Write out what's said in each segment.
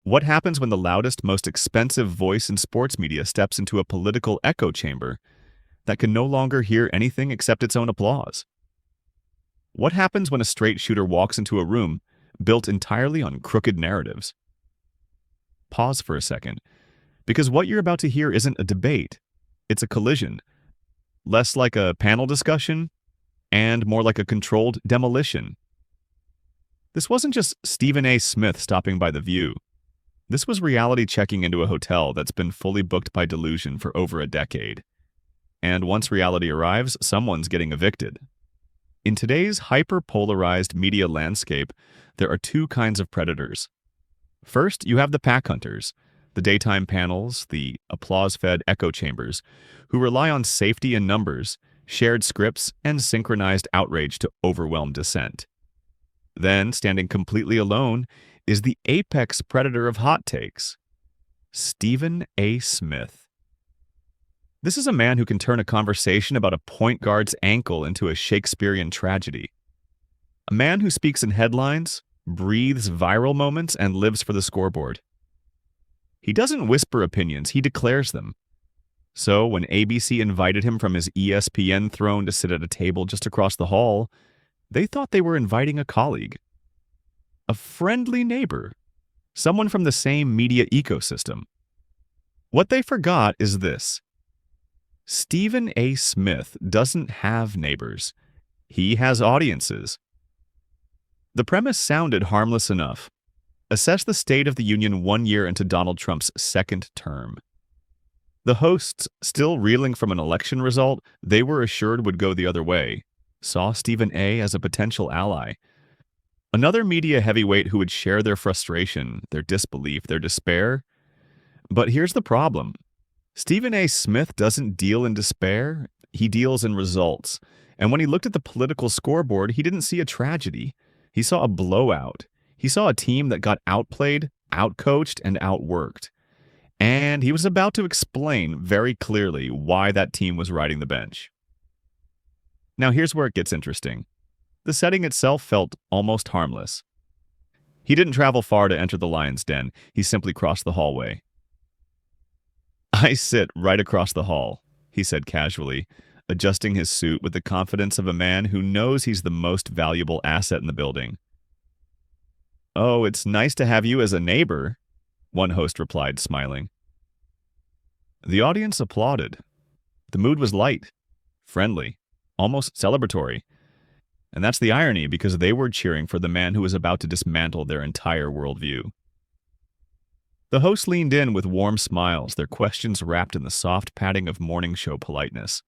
What happens when the loudest, most expensive voice in sports media steps into a political echo chamber that can no longer hear anything except its own applause? What happens when a straight shooter walks into a room built entirely on crooked narratives? Pause for a second, because what you're about to hear isn't a debate, it's a collision, less like a panel discussion and more like a controlled demolition. This wasn't just Stephen A. Smith stopping by The View. This was reality checking into a hotel that's been fully booked by delusion for over a decade. And once reality arrives, someone's getting evicted. In today's hyper-polarized media landscape, there are two kinds of predators. First, you have the pack hunters, the daytime panels, the applause-fed echo chambers, who rely on safety in numbers, shared scripts, and synchronized outrage to overwhelm dissent. Then, standing completely alone, is the apex predator of hot takes, Stephen A. Smith. This is a man who can turn a conversation about a point guard's ankle into a Shakespearean tragedy. A man who speaks in headlines, breathes viral moments, and lives for the scoreboard. He doesn't whisper opinions, he declares them. So when ABC invited him from his ESPN throne to sit at a table just across the hall, they thought they were inviting a colleague. A friendly neighbor. Someone from the same media ecosystem. What they forgot is this. Stephen A. Smith doesn't have neighbors. He has audiences. The premise sounded harmless enough. Assess the State of the Union 1 year into Donald Trump's second term. The hosts, still reeling from an election result they were assured would go the other way, saw Stephen A. as a potential ally. Another media heavyweight who would share their frustration, their disbelief, their despair. But here's the problem. Stephen A. Smith doesn't deal in despair, he deals in results. And when he looked at the political scoreboard, he didn't see a tragedy. He saw a blowout. He saw a team that got outplayed, outcoached, and outworked. And he was about to explain very clearly why that team was riding the bench. Now here's where it gets interesting. The setting itself felt almost harmless. He didn't travel far to enter the lion's den. He simply crossed the hallway. "I sit right across the hall," he said casually, adjusting his suit with the confidence of a man who knows he's the most valuable asset in the building. "Oh, it's nice to have you as a neighbor," one host replied, smiling. The audience applauded. The mood was light, friendly, almost celebratory. And that's the irony, because they were cheering for the man who was about to dismantle their entire worldview. The hosts leaned in with warm smiles, their questions wrapped in the soft padding of morning show politeness.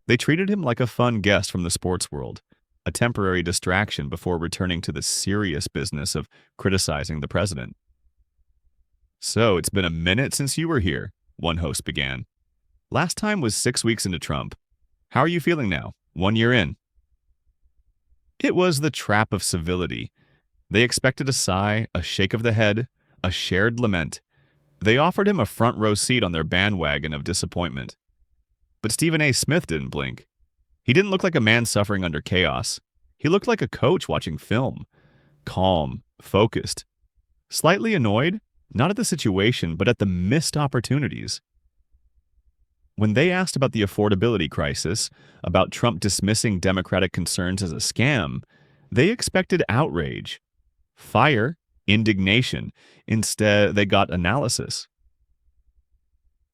They treated him like a fun guest from the sports world, a temporary distraction before returning to the serious business of criticizing the president. "So, it's been a minute since you were here," one host began. "Last time was 6 weeks into Trump. How are you feeling now, 1 year in?" It was the trap of civility. They expected a sigh, a shake of the head, a shared lament. They offered him a front row seat on their bandwagon of disappointment. But Stephen A. Smith didn't blink. He didn't look like a man suffering under chaos. He looked like a coach watching film. Calm, focused. Slightly annoyed, not at the situation, but at the missed opportunities. When they asked about the affordability crisis, about Trump dismissing Democratic concerns as a scam, they expected outrage, fire, indignation. Instead, they got analysis.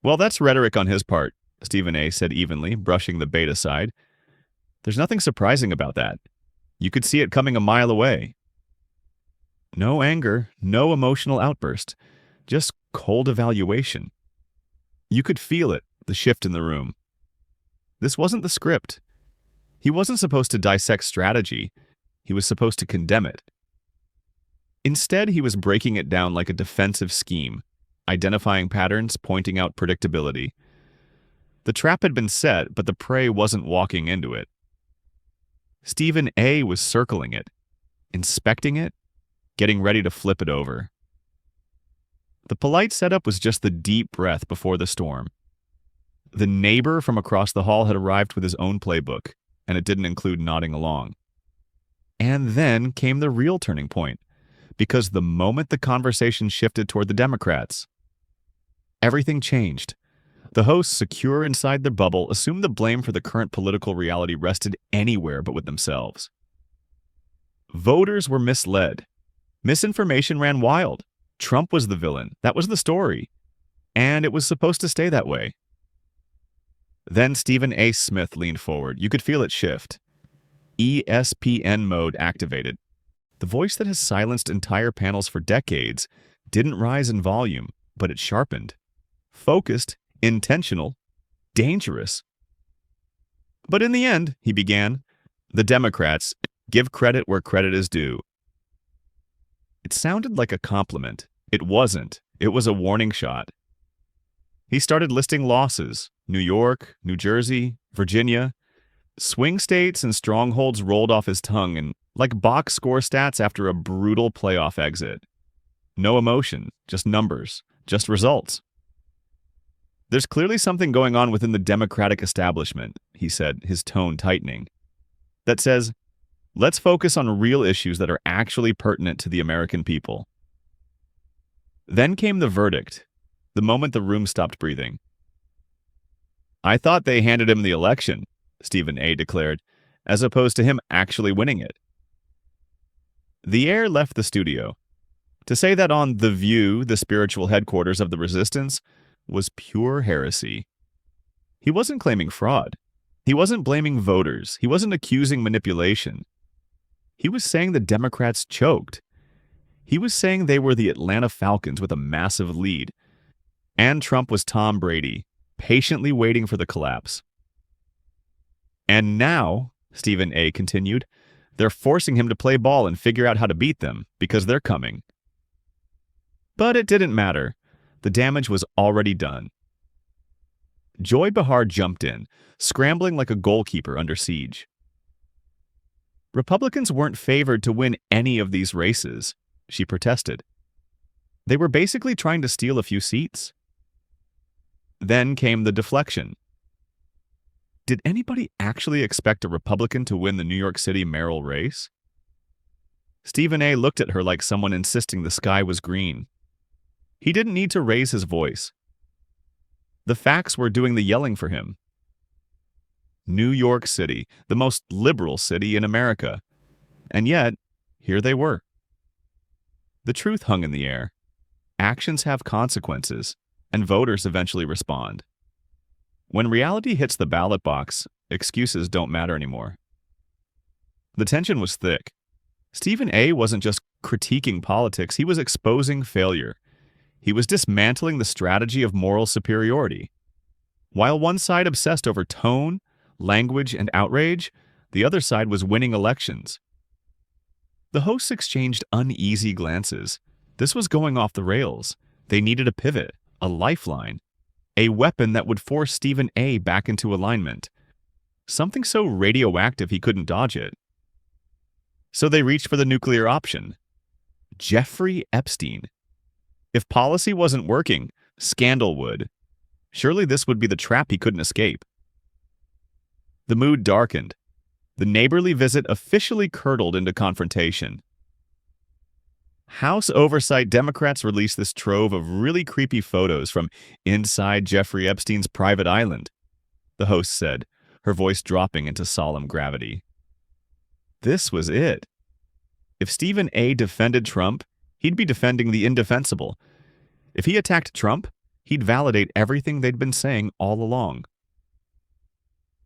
"Well, that's rhetoric on his part," Stephen A. said evenly, brushing the bait aside. "There's nothing surprising about that. You could see it coming a mile away." No anger, no emotional outburst, just cold evaluation. You could feel it, the shift in the room. This wasn't the script. He wasn't supposed to dissect strategy. He was supposed to condemn it. Instead, he was breaking it down like a defensive scheme, identifying patterns, pointing out predictability. The trap had been set, but the prey wasn't walking into it. Stephen A. was circling it, inspecting it, getting ready to flip it over. The polite setup was just the deep breath before the storm. The neighbor from across the hall had arrived with his own playbook, and it didn't include nodding along. And then came the real turning point. because the moment the conversation shifted toward the Democrats, everything changed. The hosts, secure inside their bubble, assumed the blame for the current political reality rested anywhere but with themselves. Voters were misled. Misinformation ran wild. Trump was the villain. That was the story. And it was supposed to stay that way. Then Stephen A. Smith leaned forward. You could feel it shift. ESPN mode activated. The voice that has silenced entire panels for decades didn't rise in volume, but it sharpened. Focused, intentional, dangerous. But in the end, he began, the Democrats give credit where credit is due. It sounded like a compliment. It wasn't. It was a warning shot. He started listing losses. New York, New Jersey, Virginia. Swing states and strongholds rolled off his tongue and like box score stats after a brutal playoff exit. No emotion, just numbers, just results. There's clearly something going on within the Democratic establishment, he said, his tone tightening, that says, let's focus on real issues that are actually pertinent to the American people. Then came the verdict, the moment the room stopped breathing. I thought they handed him the election, Stephen A. declared, as opposed to him actually winning it. The air left the studio. To say that on The View, the spiritual headquarters of the resistance, was pure heresy. He wasn't claiming fraud. He wasn't blaming voters. He wasn't accusing manipulation. He was saying the Democrats choked. He was saying they were the Atlanta Falcons with a massive lead. And Trump was Tom Brady, patiently waiting for the collapse. And now, Stephen A. continued, they're forcing him to play ball and figure out how to beat them, because they're coming. But it didn't matter. The damage was already done. Joy Behar jumped in, scrambling like a goalkeeper under siege. Republicans weren't favored to win any of these races, she protested. They were basically trying to steal a few seats. Then came the deflection. Did anybody actually expect a Republican to win the New York City mayoral race? Stephen A. looked at her like someone insisting the sky was green. He didn't need to raise his voice. The facts were doing the yelling for him. New York City, the most liberal city in America. And yet, here they were. The truth hung in the air. Actions have consequences, and voters eventually respond. When reality hits the ballot box, excuses don't matter anymore. The tension was thick. Stephen A. wasn't just critiquing politics, he was exposing failure. He was dismantling the strategy of moral superiority. While one side obsessed over tone, language, and outrage, the other side was winning elections. The hosts exchanged uneasy glances. This was going off the rails. They needed a pivot, a lifeline, a weapon that would force Stephen A. back into alignment. Something so radioactive he couldn't dodge it. So they reached for the nuclear option. Jeffrey Epstein. If policy wasn't working, scandal would. Surely this would be the trap he couldn't escape. The mood darkened. The neighborly visit officially curdled into confrontation. House Oversight Democrats released this trove of really creepy photos from inside Jeffrey Epstein's private island, the host said, her voice dropping into solemn gravity. This was it. If Stephen A. defended Trump, he'd be defending the indefensible. If he attacked Trump, he'd validate everything they'd been saying all along.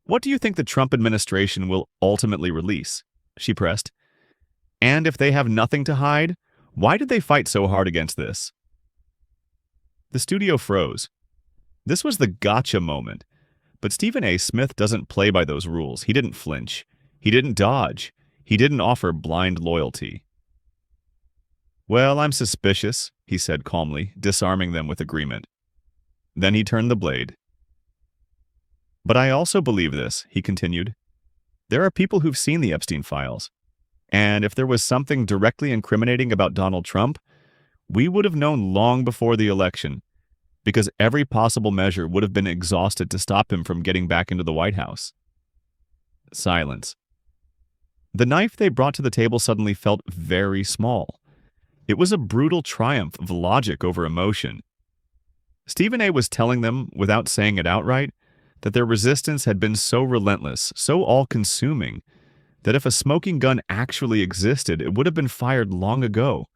What do you think the Trump administration will ultimately release? She pressed. And if they have nothing to hide, why did they fight so hard against this? The studio froze. This was the gotcha moment. But Stephen A. Smith doesn't play by those rules. He didn't flinch. He didn't dodge. He didn't offer blind loyalty. Well, I'm suspicious, he said calmly, disarming them with agreement. Then he turned the blade. But I also believe this, he continued. There are people who've seen the Epstein files. And if there was something directly incriminating about Donald Trump, we would have known long before the election, because every possible measure would have been exhausted to stop him from getting back into the White House. Silence. The knife they brought to the table suddenly felt very small. It was a brutal triumph of logic over emotion. Stephen A. was telling them, without saying it outright, that their resistance had been so relentless, so all-consuming, that if a smoking gun actually existed, it would have been fired long ago.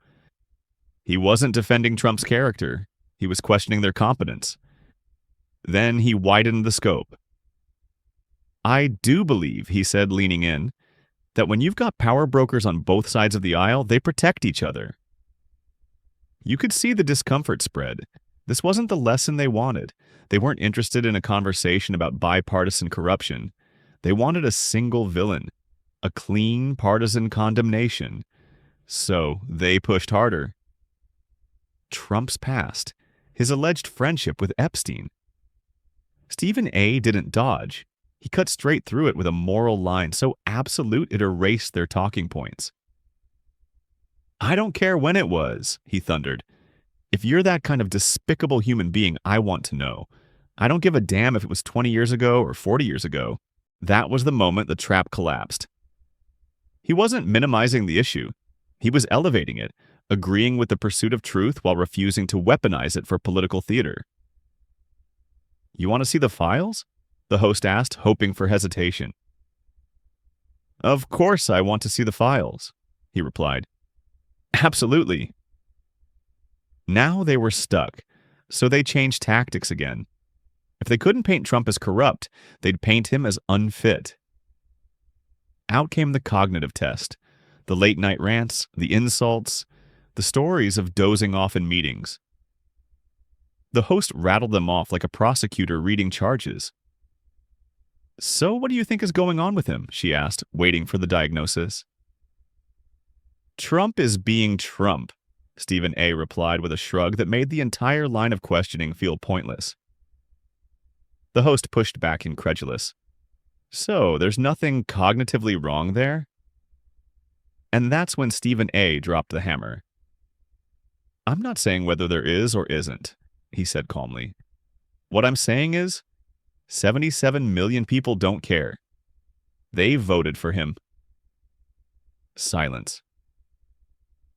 He wasn't defending Trump's character. He was questioning their competence. Then he widened the scope. I do believe, he said, leaning in, that when you've got power brokers on both sides of the aisle, they protect each other. You could see the discomfort spread. This wasn't the lesson they wanted. They weren't interested in a conversation about bipartisan corruption. They wanted a single villain, a clean partisan condemnation. So they pushed harder. Trump's past, his alleged friendship with Epstein. Stephen A. didn't dodge. He cut straight through it with a moral line so absolute it erased their talking points. I don't care when it was, he thundered. If you're that kind of despicable human being, I want to know. I don't give a damn if it was 20 years ago or 40 years ago. That was the moment the trap collapsed. He wasn't minimizing the issue. He was elevating it, agreeing with the pursuit of truth while refusing to weaponize it for political theater. You want to see the files? The host asked, hoping for hesitation. Of course I want to see the files, he replied. Absolutely. Now they were stuck, so they changed tactics again. If they couldn't paint Trump as corrupt, they'd paint him as unfit. Out came the cognitive test, the late-night rants, the insults, the stories of dozing off in meetings. The host rattled them off like a prosecutor reading charges. So what do you think is going on with him? She asked, waiting for the diagnosis. Trump is being Trump, Stephen A. replied with a shrug that made the entire line of questioning feel pointless. The host pushed back incredulous. So, there's nothing cognitively wrong there? And that's when Stephen A. dropped the hammer. I'm not saying whether there is or isn't, he said calmly. What I'm saying is, 77 million people don't care. They voted for him. Silence.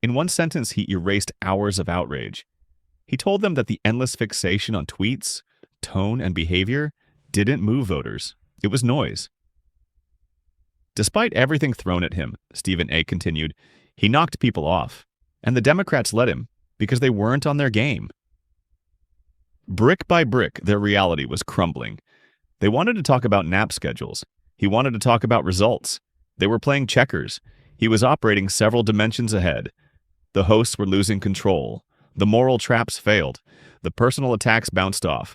In one sentence, he erased hours of outrage. He told them that the endless fixation on tweets, tone, and behavior didn't move voters. It was noise. Despite everything thrown at him, Stephen A. continued, he knocked people off, and the Democrats let him because they weren't on their game. Brick by brick, their reality was crumbling. They wanted to talk about nap schedules. He wanted to talk about results. They were playing checkers. He was operating several dimensions ahead. The hosts were losing control. The moral traps failed. The personal attacks bounced off.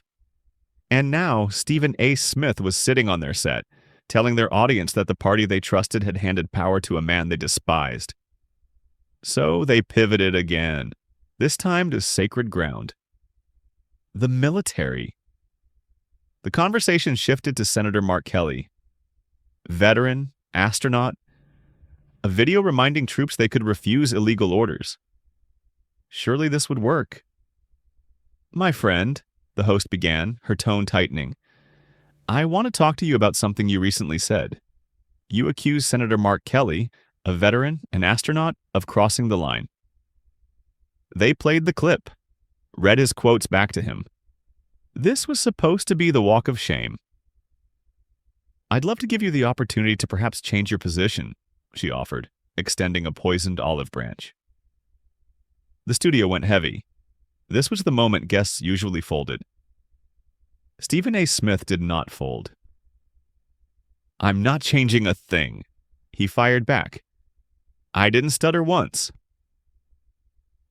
And now, Stephen A. Smith was sitting on their set, telling their audience that the party they trusted had handed power to a man they despised. So they pivoted again, this time to sacred ground. The military. The conversation shifted to Senator Mark Kelly. Veteran, astronaut, a video reminding troops they could refuse illegal orders. Surely this would work. My friend, the host began, her tone tightening, I want to talk to you about something you recently said. You accused Senator Mark Kelly, a veteran, an astronaut, of crossing the line. They played the clip, read his quotes back to him. This was supposed to be the walk of shame. I'd love to give you the opportunity to perhaps change your position, she offered, extending a poisoned olive branch. The studio went heavy. This was the moment guests usually folded. Stephen A. Smith did not fold. I'm not changing a thing, he fired back. I didn't stutter once.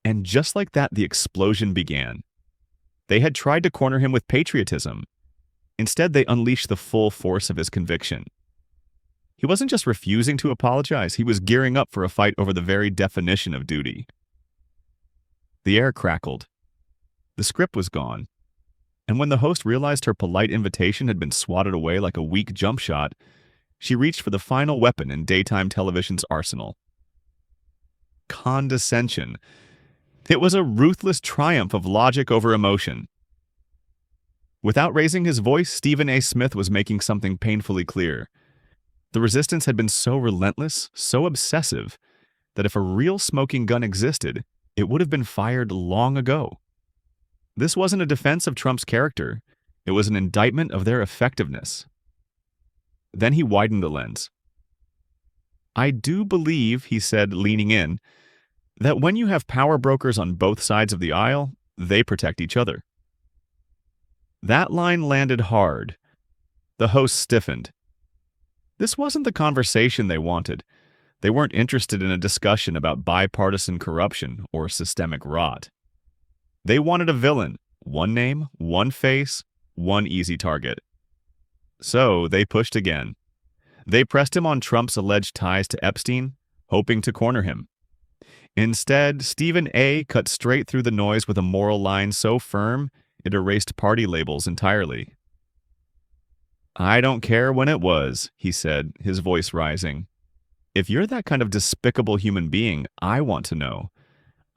And just like that, the explosion began. They had tried to corner him with patriotism. Instead, they unleashed the full force of his conviction. He wasn't just refusing to apologize, he was gearing up for a fight over the very definition of duty. The air crackled. The script was gone. And when the host realized her polite invitation had been swatted away like a weak jump shot, she reached for the final weapon in daytime television's arsenal. Condescension. It was a ruthless triumph of logic over emotion. Without raising his voice, Stephen A. Smith was making something painfully clear. The resistance had been so relentless, so obsessive, that if a real smoking gun existed, it would have been fired long ago. This wasn't a defense of Trump's character. It was an indictment of their effectiveness. Then he widened the lens. I do believe, he said, leaning in, that when you have power brokers on both sides of the aisle, they protect each other. That line landed hard. The host stiffened. This wasn't the conversation they wanted. They weren't interested in a discussion about bipartisan corruption or systemic rot. They wanted a villain, one name, one face, one easy target. So they pushed again. They pressed him on Trump's alleged ties to Epstein, hoping to corner him. Instead, Stephen A. cut straight through the noise with a moral line so firm it erased party labels entirely. I don't care when it was, he said, his voice rising. If you're that kind of despicable human being, I want to know.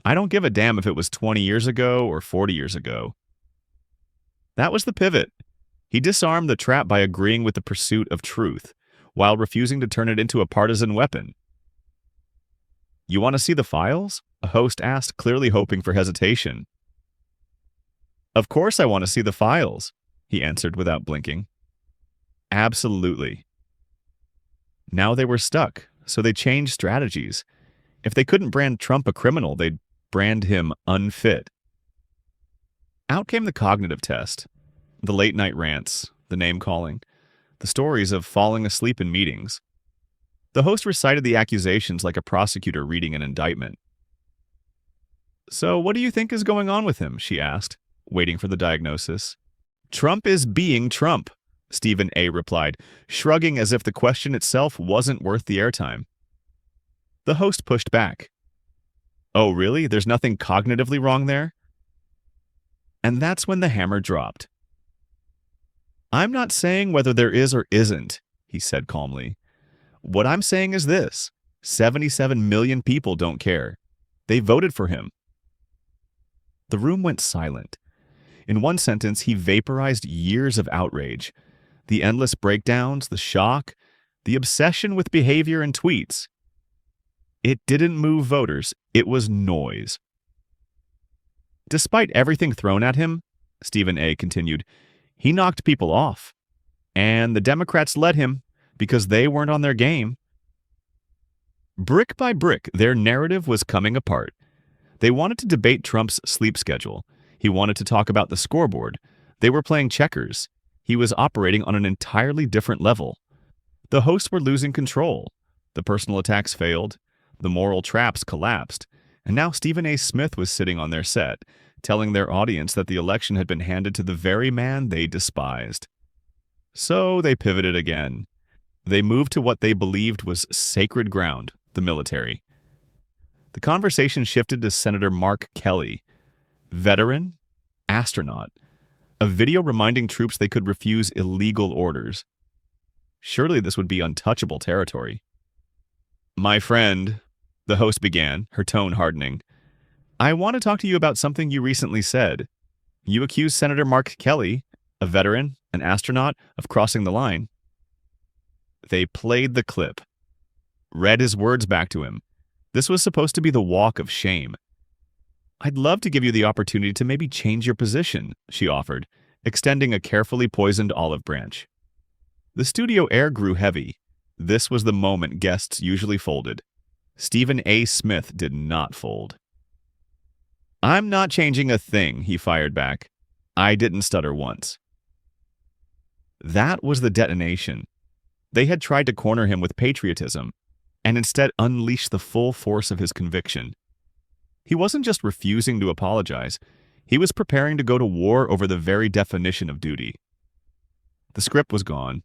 I don't give a damn if it was 20 years ago or 40 years ago. That was the pivot. He disarmed the trap by agreeing with the pursuit of truth, while refusing to turn it into a partisan weapon. You want to see the files? A host asked, clearly hoping for hesitation. Of course I want to see the files, he answered without blinking. Absolutely. Now they were stuck, so they changed strategies. If they couldn't brand Trump a criminal, they'd brand him unfit. Out came the cognitive test, the late-night rants, the name-calling, the stories of falling asleep in meetings. The host recited the accusations like a prosecutor reading an indictment. So what do you think is going on with him? She asked, waiting for the diagnosis. Trump is being Trump, Stephen A. replied, shrugging as if the question itself wasn't worth the airtime. The host pushed back. Oh, really? There's nothing cognitively wrong there? And that's when the hammer dropped. I'm not saying whether there is or isn't, he said calmly. What I'm saying is this: 77 million people don't care. They voted for him. The room went silent. In one sentence, he vaporized years of outrage. The endless breakdowns, the shock, the obsession with behavior and tweets. It didn't move voters. It was noise. Despite everything thrown at him, Stephen A. continued, he knocked people off. And the Democrats let him because they weren't on their game. Brick by brick, their narrative was coming apart. They wanted to debate Trump's sleep schedule. He wanted to talk about the scoreboard. They were playing checkers. He was operating on an entirely different level. The hosts were losing control. The personal attacks failed. The moral traps collapsed. And now Stephen A. Smith was sitting on their set, telling their audience that the election had been handed to the very man they despised. So they pivoted again. They moved to what they believed was sacred ground, the military. The conversation shifted to Senator Mark Kelly, veteran, astronaut, a video reminding troops they could refuse illegal orders. Surely this would be untouchable territory. My friend, the host began, her tone hardening, I want to talk to you about something you recently said. You accused Senator Mark Kelly, a veteran, an astronaut, of crossing the line. They played the clip, read his words back to him. This was supposed to be the walk of shame. I'd love to give you the opportunity to maybe change your position, she offered, extending a carefully poisoned olive branch. The studio air grew heavy. This was the moment guests usually folded. Stephen A. Smith did not fold. I'm not changing a thing, he fired back. I didn't stutter once. That was the detonation. They had tried to corner him with patriotism, and instead unleash the full force of his conviction. He wasn't just refusing to apologize. He was preparing to go to war over the very definition of duty. The script was gone.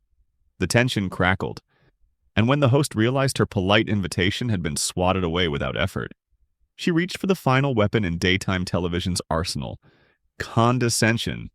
The tension crackled. And when the host realized her polite invitation had been swatted away without effort, she reached for the final weapon in daytime television's arsenal: condescension.